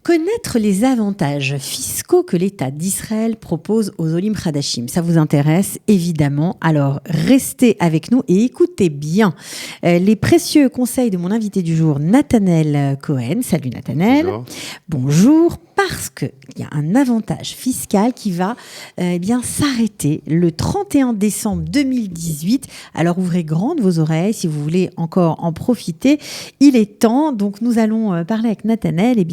Connaître les avantages fiscaux que l'État d'Israël propose aux Olim Hadashim, ça vous intéresse évidemment. Alors restez avec nous et écoutez bien les précieux conseils de mon invité du jour, Nathanaël Cohen. Salut Nathanaël. Bonjour. Bonjour, parce qu'il y a un avantage fiscal qui va s'arrêter le 31 décembre 2018. Alors ouvrez grandes vos oreilles si vous voulez encore en profiter. Il est temps, donc nous allons parler avec Nathanaël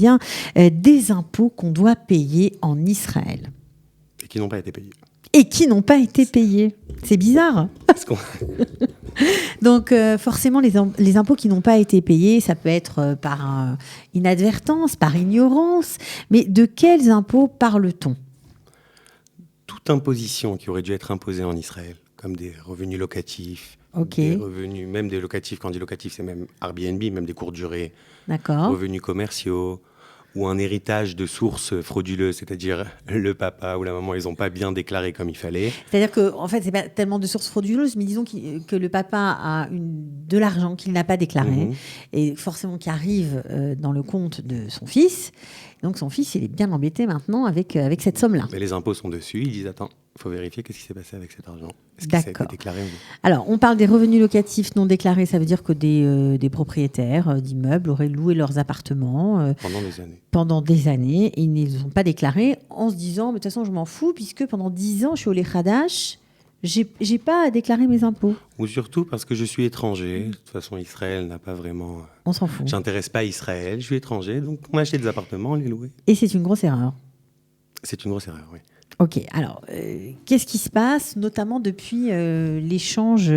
des impôts qu'on doit payer en Israël. Et qui n'ont pas été payés. Et qui n'ont pas été payés. C'est bizarre. Donc forcément, les impôts qui n'ont pas été payés, ça peut être par inadvertance, par ignorance. Mais de quels impôts parle-t-on ? Toute imposition qui aurait dû être imposée en Israël, comme des revenus locatifs, des revenus, même des locatifs, quand on dit locatifs, c'est même Airbnb, même des courtes durées, revenus commerciaux, ou un héritage de sources frauduleuses, c'est-à-dire le papa ou la maman, ils n'ont pas bien déclaré comme il fallait. C'est-à-dire qu'en fait, ce n'est pas tellement de sources frauduleuses, mais disons que le papa a de l'argent qu'il n'a pas déclaré, et forcément qui arrive dans le compte de son fils. Donc son fils, il est bien embêté maintenant avec cette somme-là. Mais les impôts sont dessus, ils disent « Attends, il faut vérifier qu'est-ce qui s'est passé avec cet argent. Est-ce que ça a été déclaré ou non ?» Alors, on parle des revenus locatifs non déclarés. Ça veut dire que des propriétaires d'immeubles auraient loué leurs appartements pendant des années et ils ne les ont pas déclarés en se disant « De toute façon, je m'en fous puisque pendant 10 ans, je suis au Lechadash, j'ai pas à déclarer mes impôts. » Ou surtout parce que je suis étranger. De toute façon, Israël n'a pas vraiment... On s'en fout. J'intéresse pas à Israël, je suis étranger, donc on a acheté des appartements, on les louait. Et c'est une grosse erreur. C'est une grosse erreur, oui. Ok, alors qu'est-ce qui se passe, notamment depuis l'échange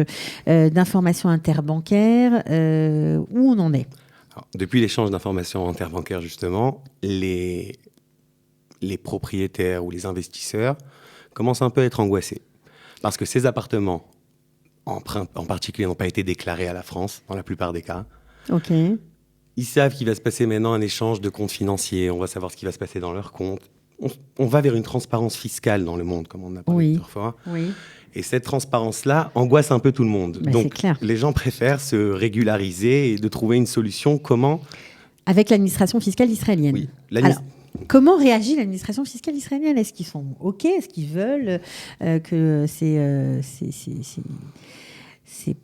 d'informations interbancaires, où on en est ? Alors, depuis l'échange d'informations interbancaires, justement, les propriétaires ou les investisseurs commencent un peu à être angoissés. Parce que ces appartements, en particulier, n'ont pas été déclarés à la France, dans la plupart des cas. Ok. Ils savent qu'il va se passer maintenant un échange de comptes financiers, on va savoir ce qui va se passer dans leurs comptes. On va vers une transparence fiscale dans le monde, comme on a parlé plusieurs fois. Oui. Et cette transparence-là angoisse un peu tout le monde. Ben, donc, les gens préfèrent se régulariser et de trouver une solution. Comment ? Avec l'administration fiscale israélienne. Oui. Alors, comment réagit l'administration fiscale israélienne ? Est-ce qu'ils sont OK ? Est-ce qu'ils veulent que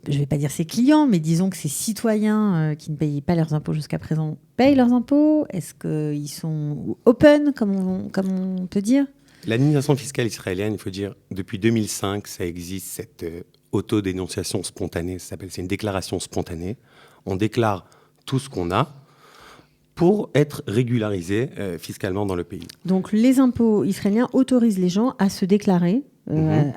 je ne vais pas dire ses clients, mais disons que ces citoyens qui ne payaient pas leurs impôts jusqu'à présent payent leurs impôts ? Est-ce qu'ils sont open, comme on peut dire ? L'administration fiscale israélienne, il faut dire, depuis 2005, ça existe, cette autodénonciation spontanée, c'est une déclaration spontanée. On déclare tout ce qu'on a pour être régularisé fiscalement dans le pays. Donc les impôts israéliens autorisent les gens à se déclarer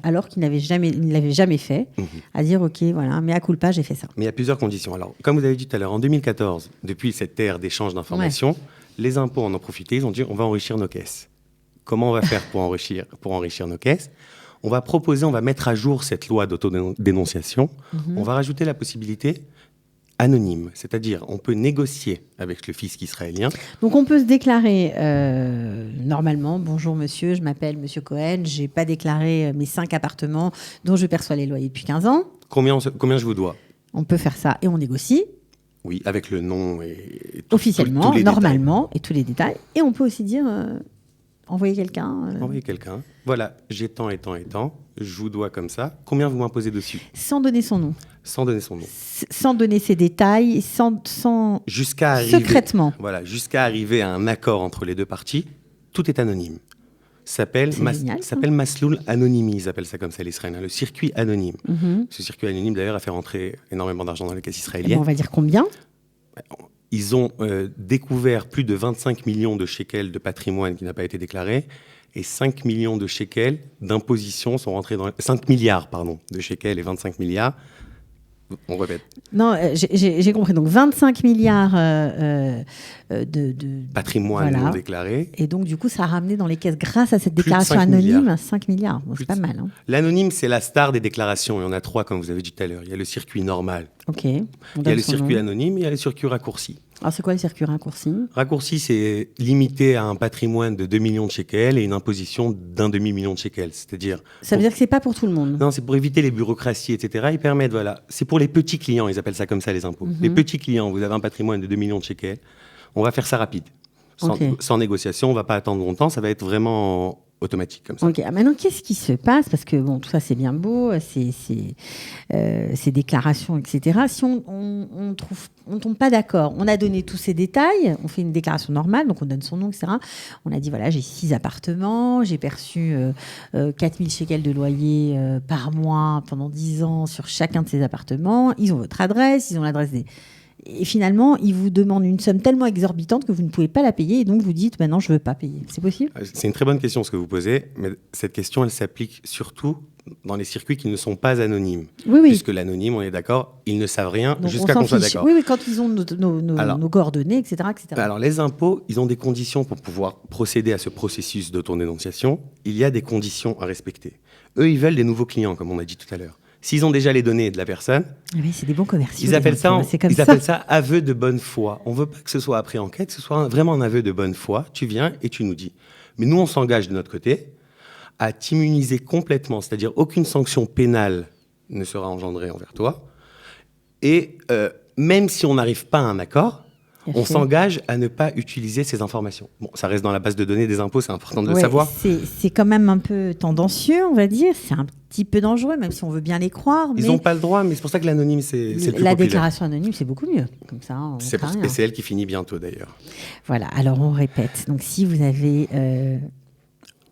alors qu'ils ne l'avaient jamais fait, à dire ok, voilà, mea culpa, j'ai fait ça. Mais il y a plusieurs conditions. Alors, comme vous avez dit tout à l'heure, en 2014, depuis cette ère d'échange d'informations, les impôts en ont profité, ils ont dit on va enrichir nos caisses. Comment on va faire pour enrichir nos caisses ? On va mettre à jour cette loi d'autodénonciation. On va rajouter la possibilité anonyme, c'est-à-dire on peut négocier avec le fisc israélien. Donc on peut se déclarer normalement, bonjour monsieur, je m'appelle monsieur Cohen, je n'ai pas déclaré mes 5 appartements dont je perçois les loyers depuis 15 ans. Combien je vous dois ? On peut faire ça et on négocie. Oui, avec le nom et officiellement, tous les normalement, et tous les détails. Et on peut aussi dire envoyer quelqu'un. Envoyer quelqu'un. Voilà, j'ai tant et tant et tant, je vous dois comme ça. Combien vous m'imposez dessus ? Sans donner son nom. Sans donner son nom. Sans donner ses détails, secrètement. Voilà, jusqu'à arriver à un accord entre les deux parties, tout est anonyme. Ça s'appelle Masloul Anonymi, ils appellent ça comme ça les Israéliens, le circuit anonyme. Ce circuit anonyme, d'ailleurs, a fait rentrer énormément d'argent dans les caisses israéliennes. On va dire combien ? Ils ont découvert plus de 25 millions de shekels de patrimoine qui n'a pas été déclaré, et 5 millions de shekels d'imposition sont rentrés dans... 5 milliards, pardon, de shekels et 25 milliards. On répète. Non, j'ai compris. Donc 25 milliards de patrimoine non déclaré. Et donc, du coup, ça a ramené dans les caisses, grâce à cette déclaration anonyme, 5 milliards. Bon, c'est pas mal. Hein. L'anonyme, c'est la star des déclarations. Il y en a 3, comme vous avez dit tout à l'heure. Il y a le circuit normal. OK. Il y a le circuit anonyme et il y a le circuit raccourci. Alors, c'est quoi le circuit raccourci ? Raccourci, c'est limité à un patrimoine de 2 millions de shekels et une imposition d'1 demi-million de shekels. C'est-à-dire... Ça veut dire que c'est pas pour tout le monde ? Non, c'est pour éviter les bureaucraties, etc. Ils permettent, voilà. C'est pour les petits clients, ils appellent ça comme ça, les impôts. Les petits clients, vous avez un patrimoine de 2 millions de shekels. On va faire ça rapide. sans négociation, on ne va pas attendre longtemps, ça va être vraiment automatique comme ça. Ok, maintenant qu'est-ce qui se passe? Parce que bon, tout ça c'est bien beau, ces déclarations, etc. Si on tombe pas d'accord, on a donné tous ces détails, on fait une déclaration normale, donc on donne son nom, etc. On a dit voilà, j'ai 6 appartements, j'ai perçu 4000 shekels de loyer par mois pendant 10 ans sur chacun de ces appartements. Ils ont votre adresse, ils ont l'adresse des... Et finalement, ils vous demandent une somme tellement exorbitante que vous ne pouvez pas la payer et donc vous dites non, je ne veux pas payer. C'est possible? C'est une très bonne question ce que vous posez, mais cette question, elle s'applique surtout dans les circuits qui ne sont pas anonymes. Oui. Puisque l'anonyme, on est d'accord, ils ne savent rien jusqu'à qu'on soit d'accord. Oui, quand ils ont nos coordonnées, etc., etc. Alors, les impôts, ils ont des conditions pour pouvoir procéder à ce processus d'autodénonciation. Il y a des conditions à respecter. Eux, ils veulent des nouveaux clients, comme on a dit tout à l'heure. S'ils ont déjà les données de la personne, c'est des bons commerciaux. Ils appellent ça aveu de bonne foi. On ne veut pas que ce soit après enquête, que ce soit vraiment un aveu de bonne foi. Tu viens et tu nous dis. Mais nous, on s'engage de notre côté à t'immuniser complètement, c'est-à-dire aucune sanction pénale ne sera engendrée envers toi. Et même si on n'arrive pas à un accord, on s'engage à ne pas utiliser ces informations. Bon, ça reste dans la base de données des impôts, c'est important de le savoir. C'est quand même un peu tendancieux, on va dire. C'est un petit peu dangereux, même si on veut bien les croire. Ils n'ont pas le droit, mais c'est pour ça que l'anonyme, c'est le plus populaire. La déclaration anonyme, c'est beaucoup mieux. Comme ça, et c'est elle qui finit bientôt, d'ailleurs. Voilà, alors on répète. Donc, si vous avez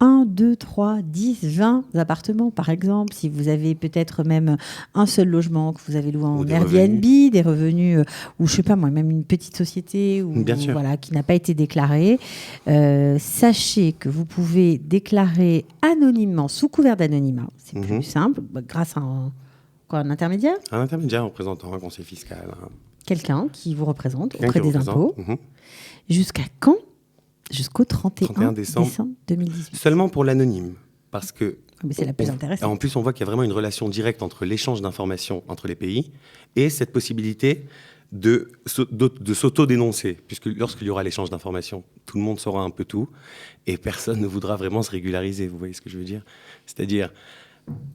1, 2, 3, 10, 20 appartements, par exemple, si vous avez peut-être même un seul logement que vous avez loué en Airbnb, des revenus, ou je sais pas moi, même une petite société qui n'a pas été déclarée, sachez que vous pouvez déclarer anonymement, sous couvert d'anonymat, c'est plus simple, grâce à un intermédiaire. Un intermédiaire représentant un conseil fiscal. Quelqu'un qui vous représente auprès des impôts. Jusqu'à quand? Jusqu'au 31 décembre 2018. Seulement pour l'anonyme, parce que... Mais c'est la plus intéressante. En plus, on voit qu'il y a vraiment une relation directe entre l'échange d'informations entre les pays et cette possibilité de s'auto-dénoncer, puisque lorsqu'il y aura l'échange d'informations, tout le monde saura un peu tout et personne ne voudra vraiment se régulariser, vous voyez ce que je veux dire? C'est-à-dire,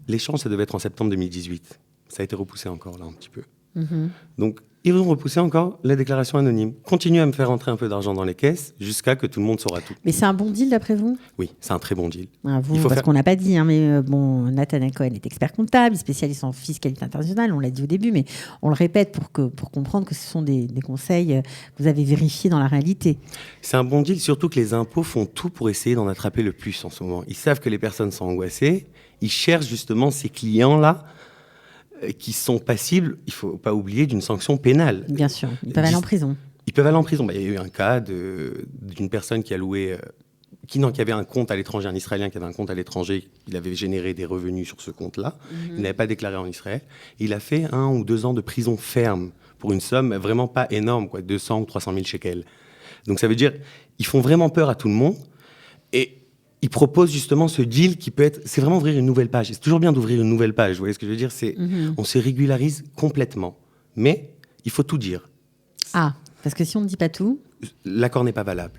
l'échange, ça devait être en septembre 2018. Ça a été repoussé encore, là, un petit peu. Donc, ils vont repousser encore la déclaration anonyme. Continuez à me faire rentrer un peu d'argent dans les caisses jusqu'à que tout le monde saura tout. Mais c'est un bon deal d'après vous? Oui, c'est un très bon deal. Parce qu'on n'a pas dit, mais Nathanaël Cohen est expert comptable, spécialiste en fiscalité internationale, on l'a dit au début, mais on le répète pour comprendre que ce sont des conseils que vous avez vérifiés dans la réalité. C'est un bon deal, surtout que les impôts font tout pour essayer d'en attraper le plus en ce moment. Ils savent que les personnes sont angoissées, ils cherchent justement ces clients-là qui sont passibles, il ne faut pas oublier, d'une sanction pénale. Bien sûr, ils peuvent aller en prison. Ils peuvent aller en prison. Il y a eu un cas d'une personne qui a loué, qui avait un compte à l'étranger, un Israélien qui avait un compte à l'étranger, il avait généré des revenus sur ce compte-là, il n'avait pas déclaré en Israël. Il a fait 1 ou 2 ans de prison ferme pour une somme vraiment pas énorme, 200 ou 300 000 shekels. Donc ça veut dire, ils font vraiment peur à tout le monde et il propose justement ce deal qui peut être... C'est vraiment ouvrir une nouvelle page. C'est toujours bien d'ouvrir une nouvelle page, vous voyez ce que je veux dire? On se régularise complètement. Mais il faut tout dire. Ah, parce que si on ne dit pas tout... L'accord n'est pas valable.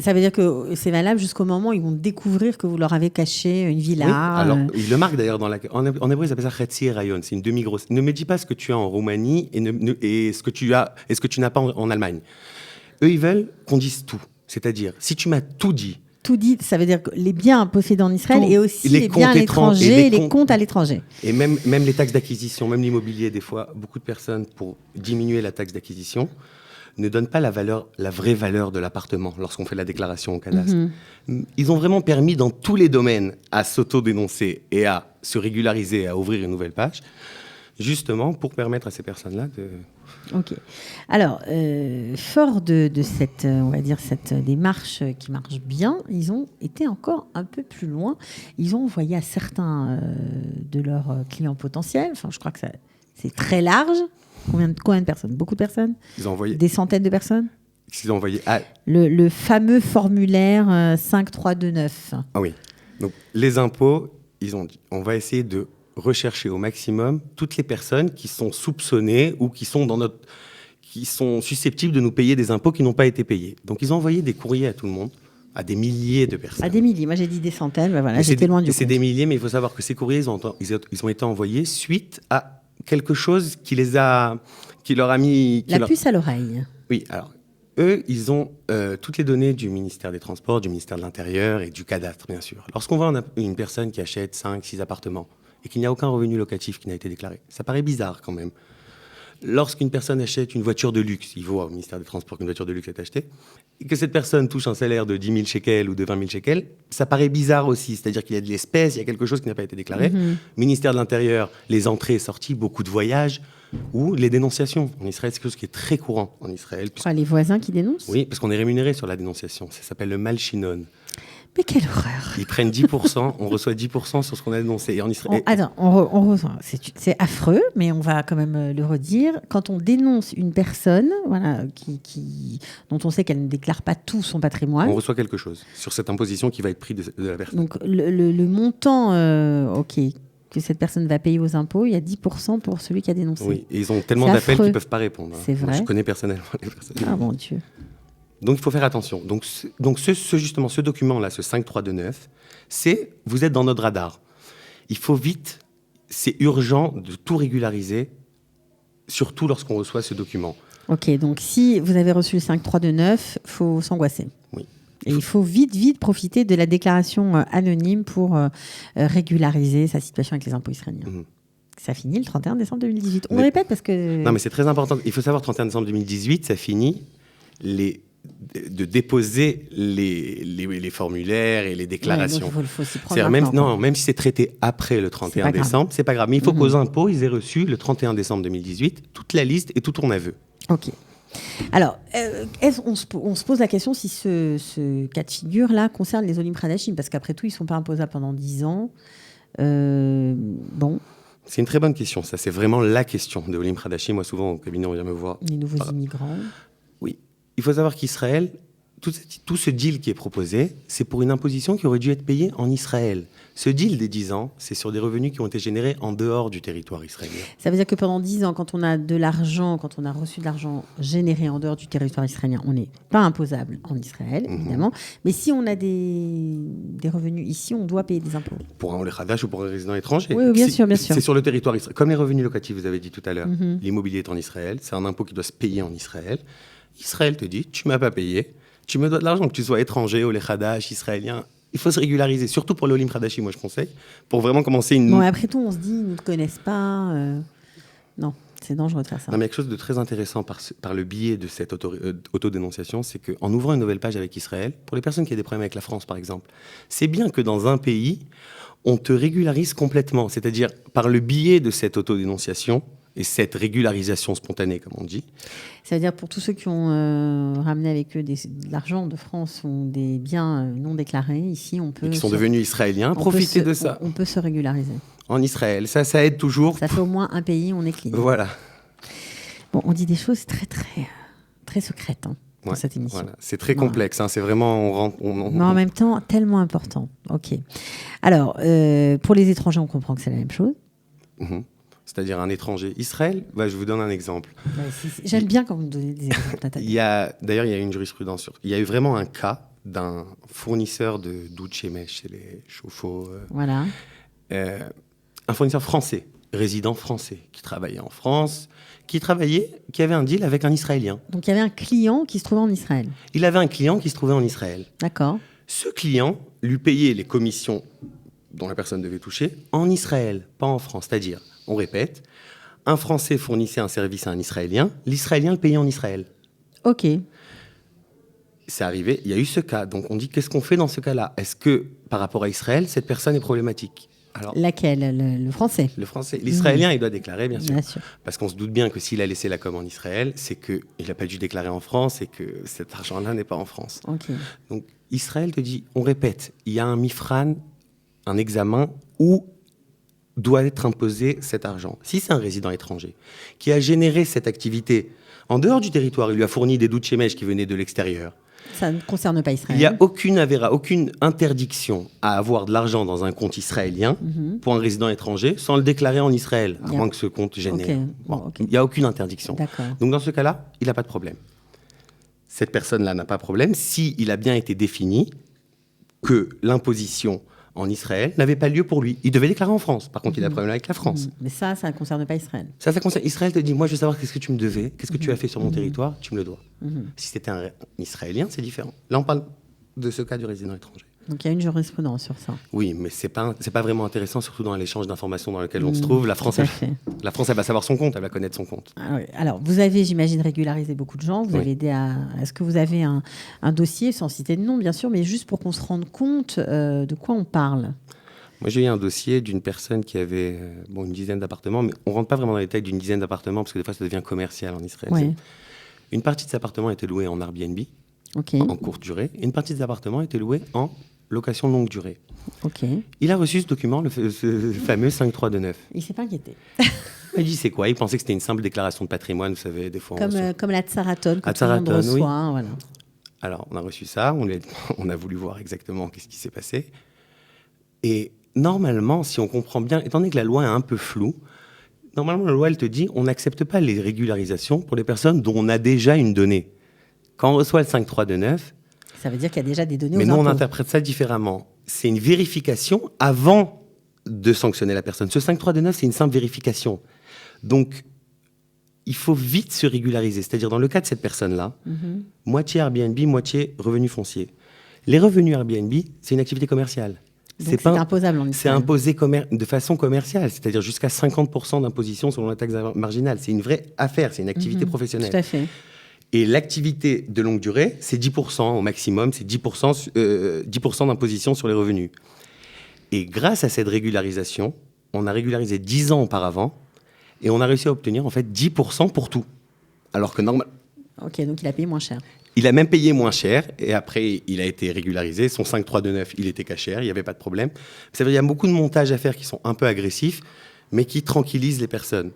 Ça veut dire que c'est valable jusqu'au moment où ils vont découvrir que vous leur avez caché une villa. Oui, alors, ils le marquent d'ailleurs. En hébreu, ils appellent ça Chetzi Rayon. C'est une demi-grosse. Ne me dis pas ce que tu as en Roumanie et ce que tu n'as pas en Allemagne. Eux, ils veulent qu'on dise tout. C'est-à-dire, si tu m'as tout dit... Tout dit, ça veut dire que les biens possédés en Israël et aussi les biens à l'étranger, les comptes à l'étranger. Et même les taxes d'acquisition, même l'immobilier, des fois, beaucoup de personnes, pour diminuer la taxe d'acquisition, ne donnent pas la vraie valeur de l'appartement lorsqu'on fait la déclaration au cadastre. Ils ont vraiment permis dans tous les domaines à s'auto-dénoncer et à se régulariser, à ouvrir une nouvelle page, justement pour permettre à ces personnes-là de... Ok. Alors, fort de cette, on va dire, cette démarche qui marche bien, ils ont été encore un peu plus loin. Ils ont envoyé à certains de leurs clients potentiels, enfin, je crois que c'est très large. Combien de personnes? Beaucoup de personnes? Ils ont envoyé... Des centaines de personnes? Ils ont envoyé à... le fameux formulaire 5329. Ah oui. Donc, les impôts, ils ont dit, on va essayer de rechercher au maximum toutes les personnes qui sont soupçonnées ou qui sont susceptibles de nous payer des impôts qui n'ont pas été payés. Donc, ils ont envoyé des courriers à tout le monde, à des milliers de personnes. À des milliers. Moi, j'ai dit des centaines. Ben voilà, j'étais loin du compte. C'est des milliers, mais il faut savoir que ces courriers, ils ont été envoyés suite à quelque chose qui leur a mis... Puce à l'oreille. Oui, alors, eux, ils ont toutes les données du ministère des Transports, du ministère de l'Intérieur et du cadastre, bien sûr. Lorsqu'on voit une personne qui achète 5, 6 appartements et qu'il n'y a aucun revenu locatif qui n'a été déclaré, ça paraît bizarre quand même. Lorsqu'une personne achète une voiture de luxe, il voit au ministère des Transports qu'une voiture de luxe est achetée, et que cette personne touche un salaire de 10 000 shekels ou de 20 000 shekels, ça paraît bizarre aussi. C'est-à-dire qu'il y a de l'espèce, il y a quelque chose qui n'a pas été déclaré. Ministère de l'Intérieur, les entrées et sorties, beaucoup de voyages, ou les dénonciations. En Israël, c'est quelque chose qui est très courant en Israël. Les voisins qui dénoncent ? Oui, parce qu'on est rémunéré sur la dénonciation. Ça s'appelle le malchinon. Mais quelle horreur! Ils prennent 10%, on reçoit 10% sur ce qu'on a dénoncé. Et en Israël... on reçoit. C'est affreux, mais on va quand même le redire. Quand on dénonce une personne dont on sait qu'elle ne déclare pas tout son patrimoine... On reçoit quelque chose sur cette imposition qui va être prise de la personne. Donc le montant que cette personne va payer aux impôts, il y a 10% pour celui qui a dénoncé. Oui, et ils ont tellement d'appels qu'ils ne peuvent pas répondre. C'est vrai. Moi, je connais personnellement les personnes. Ah mon Dieu. Donc, il faut faire attention. Donc justement, ce document-là, ce 5329, c'est vous êtes dans notre radar. Il faut vite, c'est urgent de tout régulariser, surtout lorsqu'on reçoit ce document. Ok, donc si vous avez reçu le 5329, il faut s'angoisser. Oui. Et il faut vite profiter de la déclaration anonyme pour régulariser sa situation avec les impôts israéliens. Ça finit le 31 décembre 2018. On répète parce que... Non, mais c'est très important. Il faut savoir, 31 décembre 2018, ça finit de déposer les formulaires et les déclarations. Ouais, donc il faut s'y prendre même si c'est traité après le 31 décembre, c'est pas grave. Mais il faut qu'aux impôts, ils aient reçu le 31 décembre 2018 toute la liste et tout ton aveu. Ok. Alors, on se pose la question si ce cas de figure-là concerne les Olim Hadashim, parce qu'après tout, ils ne sont pas imposables pendant 10 ans. Bon. C'est une très bonne question. Ça, c'est vraiment la question de Olim Hadashim. Moi, souvent, au cabinet, on vient me voir. Les nouveaux immigrants. Oui. Il faut savoir qu'Israël, tout ce deal qui est proposé, c'est pour une imposition qui aurait dû être payée en Israël. Ce deal des 10 ans, c'est sur des revenus qui ont été générés en dehors du territoire israélien. Ça veut dire que pendant 10 ans, quand on a reçu de l'argent généré en dehors du territoire israélien, on n'est pas imposable en Israël, évidemment. Mais si on a des revenus ici, on doit payer des impôts. Pour un Olé-Khadash ou pour un résident étranger. Oui, bien sûr. C'est sur le territoire israélien. Comme les revenus locatifs, vous avez dit tout à l'heure. L'immobilier est en Israël. C'est un impôt qui doit se payer en Israël. Israël te dit, tu ne m'as pas payé, tu me dois de l'argent, que tu sois étranger, Olé-Khadash, israélien. Il faut se régulariser, surtout pour les Olim Hadashim, moi je conseille, pour vraiment commencer une... Bon, après tout, on se dit, ils ne te connaissent pas. Non, c'est dangereux de faire ça. Non, mais quelque chose de très intéressant par le biais de cette autodénonciation, c'est qu'en ouvrant une nouvelle page avec Israël, pour les personnes qui ont des problèmes avec la France, par exemple, c'est bien que dans un pays, on te régularise complètement. C'est-à-dire, par le biais de cette autodénonciation, et cette régularisation spontanée, comme on dit. Ça veut dire pour tous ceux qui ont ramené avec eux de l'argent de France ou des biens non déclarés, ici on peut... Et qui sont devenus israéliens, profiter de ça. On peut se régulariser. En Israël, ça aide toujours. Ça fait au moins un pays, on est clean. Voilà. Bon, on dit des choses très secrètes dans cette émission. Voilà. C'est très complexe, c'est vraiment... Mais en même temps, tellement important. Ok. Alors, pour les étrangers, on comprend que c'est la même chose. C'est-à-dire un étranger. Israël, je vous donne un exemple. J'aime bien quand vous me donnez des exemples, Nathalie. D'ailleurs, il y a une jurisprudence. Il y a eu vraiment un cas d'un fournisseur de douche chez les chauffe-eau. Voilà. Un fournisseur français, résident français, qui travaillait en France, qui avait un deal avec un Israélien. Donc il y avait un client qui se trouvait en Israël. Il avait un client qui se trouvait en Israël. D'accord. Ce client lui payait les commissions dont la personne devait toucher en Israël, pas en France. C'est-à-dire, on répète, un Français fournissait un service à un Israélien, l'Israélien le payait en Israël. Ok. C'est arrivé, il y a eu ce cas. Donc on dit, qu'est-ce qu'on fait dans ce cas-là? Est-ce que, par rapport à Israël, cette personne est problématique? Alors, laquelle? Le Français? Le Français. L'Israélien, il doit déclarer, bien sûr. Parce qu'on se doute bien que s'il a laissé la com en Israël, c'est qu'il n'a pas dû déclarer en France et que cet argent-là n'est pas en France. Okay. Donc Israël te dit, on répète, il y a un mifran, un examen où doit être imposé cet argent. Si c'est un résident étranger qui a généré cette activité en dehors du territoire, il lui a fourni des douches mèches qui venaient de l'extérieur. Ça ne concerne pas Israël. Il n'y a aucune avéra, aucune interdiction à avoir de l'argent dans un compte israélien pour un résident étranger sans le déclarer en Israël, à moins que ce compte génère. Il n'y a aucune interdiction. Donc dans ce cas-là, il n'a pas de problème. Cette personne-là n'a pas de problème s'il a bien été défini que l'imposition en Israël n'avait pas lieu pour lui. Il devait déclarer en France. Par contre, il a un problème avec la France. Mais ça ne concerne pas Israël. Ça concerne Israël. Te dit, moi, je veux savoir qu'est-ce que tu me devais, qu'est-ce que tu as fait sur mon territoire, tu me le dois. Si c'était un Israélien, c'est différent. Là, on parle de ce cas du résident étranger. Donc il y a une jurisprudence sur ça. Oui, mais c'est pas vraiment intéressant, surtout dans l'échange d'informations dans lequel on se trouve. La France, elle va savoir son compte, elle va connaître son compte. Alors, vous avez, j'imagine, régularisé beaucoup de gens. Vous avez aidé à... Est-ce que vous avez un dossier, sans citer de nom, bien sûr, mais juste pour qu'on se rende compte de quoi on parle? Moi, j'ai eu un dossier d'une personne qui avait une dizaine d'appartements, mais on ne rentre pas vraiment dans les détails d'une dizaine d'appartements, parce que des fois, ça devient commercial en Israël. Ouais. Une partie de ces appartements était louée en Airbnb, en courte durée, et une partie des appartements était louée en location longue durée. Il a reçu ce document, ce fameux 5329. Il ne s'est pas inquiété. Il dit c'est quoi? Il pensait que c'était une simple déclaration de patrimoine, vous savez, des fois. Comme la Tsaraton, que tout le monde reçoit. Oui. Voilà. Alors, on a reçu ça, on a voulu voir exactement qu'est-ce qui s'est passé. Et normalement, si on comprend bien, étant donné que la loi est un peu floue, normalement, la loi, elle te dit on n'accepte pas les régularisations pour les personnes dont on a déjà une donnée. Quand on reçoit le 5329, ça veut dire qu'il y a déjà des données aux impôts. Mais nous, on interprète ça différemment. C'est une vérification avant de sanctionner la personne. Ce 5329, c'est une simple vérification. Donc, il faut vite se régulariser. C'est-à-dire, dans le cas de cette personne-là, moitié Airbnb, moitié revenus fonciers. Les revenus Airbnb, c'est une activité commerciale. Donc c'est imposable en Israël. C'est imposé de façon commerciale, c'est-à-dire jusqu'à 50% d'imposition selon la taxe marginale. C'est une vraie affaire, c'est une activité professionnelle. Tout à fait. Et l'activité de longue durée, c'est 10% au maximum, c'est 10% d'imposition sur les revenus. Et grâce à cette régularisation, on a régularisé 10 ans auparavant et on a réussi à obtenir en fait 10% pour tout. Alors que normalement... Ok, donc il a payé moins cher. Il a même payé moins cher et après, il a été régularisé. Son 5329, il était cachère, il n'y avait pas de problème. Ça veut dire qu'il y a beaucoup de montages à faire qui sont un peu agressifs, mais qui tranquillisent les personnes.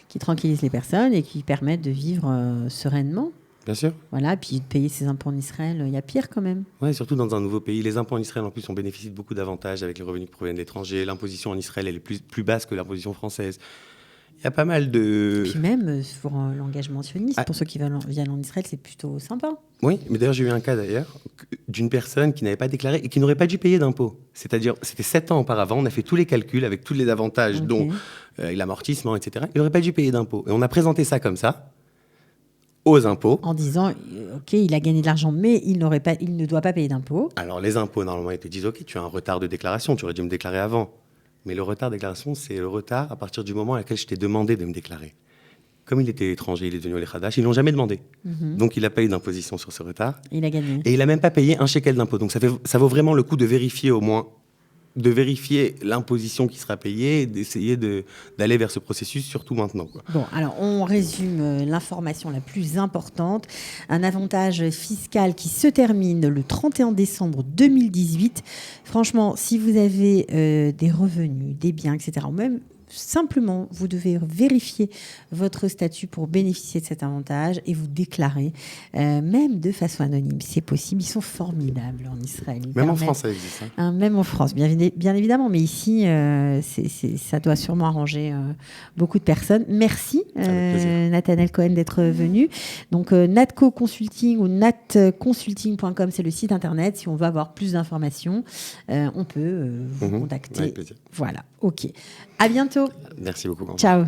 Qui tranquillisent les personnes et qui permettent de vivre sereinement. Bien sûr. Voilà, puis de payer ses impôts en Israël, il y a pire quand même. Oui, surtout dans un nouveau pays. Les impôts en Israël, en plus, on bénéficie de beaucoup d'avantages avec les revenus qui proviennent de l'étranger. L'imposition en Israël, elle est plus basse que l'imposition française. Il y a pas mal de... Puis même pour l'engagement sioniste, pour ceux qui viennent en Israël, c'est plutôt sympa. Oui, mais d'ailleurs, j'ai eu un cas d'ailleurs d'une personne qui n'avait pas déclaré et qui n'aurait pas dû payer d'impôts. C'est-à-dire, c'était 7 ans auparavant, on a fait tous les calculs avec tous les avantages, dont l'amortissement, etc. Il n'aurait pas dû payer d'impôts. Et on a présenté ça comme ça, aux impôts. En disant, OK, il a gagné de l'argent, mais il ne doit pas payer d'impôts. Alors, les impôts, normalement, ils te disent, OK, tu as un retard de déclaration, tu aurais dû me déclarer avant. Mais le retard de déclaration, c'est le retard à partir du moment à laquelle je t'ai demandé de me déclarer. Comme il était étranger, il est devenu Olé-Khadash, ils ne l'ont jamais demandé. Donc, il n'a pas eu d'imposition sur ce retard. Il a gagné. Et il n'a même pas payé un shekel d'impôt. Donc, ça vaut vraiment le coup de vérifier au moins, de vérifier l'imposition qui sera payée et d'essayer d'aller vers ce processus, surtout maintenant. Bon, alors, on résume l'information la plus importante. Un avantage fiscal qui se termine le 31 décembre 2018. Franchement, si vous avez des revenus, des biens, etc., ou même simplement, vous devez vérifier votre statut pour bénéficier de cet avantage et vous déclarer, même de façon anonyme. C'est possible. Ils sont formidables en Israël. Même en France, ça existe. Même en France, bien évidemment. Mais ici, ça doit sûrement arranger beaucoup de personnes. Merci, Nathanaël Cohen, d'être venu. Donc, Natco Consulting ou natconsulting.com, c'est le site internet. Si on veut avoir plus d'informations, on peut vous contacter. Avec plaisir. Voilà, OK. À bientôt. Merci beaucoup. Ciao.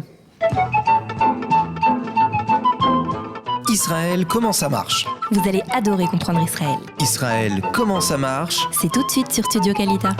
Israël, comment ça marche? Vous allez adorer comprendre Israël. Israël, comment ça marche? C'est tout de suite sur Studio Kalita.